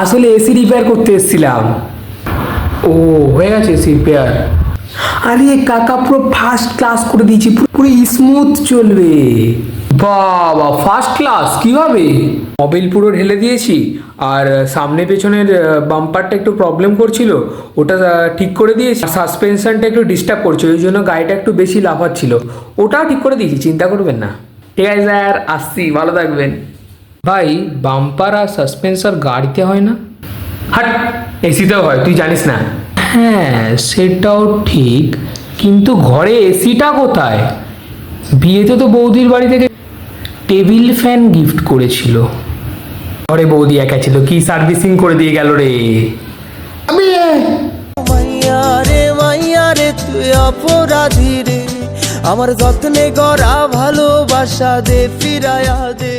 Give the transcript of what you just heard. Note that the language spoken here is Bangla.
আসলে এসি রিপেয়ার করতে এসেছিলাম। ও, হয়ে গেছে এসি রিপেয়ার। আরে কাকা, পুরো ফার্স্ট ক্লাস করে দিয়েছি, পুরো স্মুথ চলবে। বাবা, ফার্স্ট ক্লাস কিভাবে? মোবিল পুরো ঢেলে দিয়েছি, আর সামনে পেছনের বাম্পারটা একটু প্রবলেম করছিল, ওটা ঠিক করে দিয়েছি। সাসপেনশনটা একটু ডিস্টার্ব করছে, ওই জন্য গাড়িটা একটু বেশি লাফাচ্ছিল, ওটাও ঠিক করে দিয়েছি, চিন্তা করবেন না। ঠিক আছে স্যার, আসছি, ভালো থাকবেন। ভাই, বাম্পার আর সাসপেন্সার গাড়িতে হয় না? হাট, এসিতেও হয়, তুই জানিস না? হ্যাঁ, সেটাও ঠিক, কিন্তু ঘরে এসিটা কোথায়? বিয়েতে তো বৌদির বাড়ি থেকে টেবিল ফ্যান গিফট করেছিল। ঘরে বৌদি একা ছিল, কি সার্ভিসিং করে দিয়ে গেল রে। আমি মাইয়া রে মাইয়া রে তুই অপরাধী রে, আমার যত্নে গড়া ভালোবাসা দে ফিরায়া দে।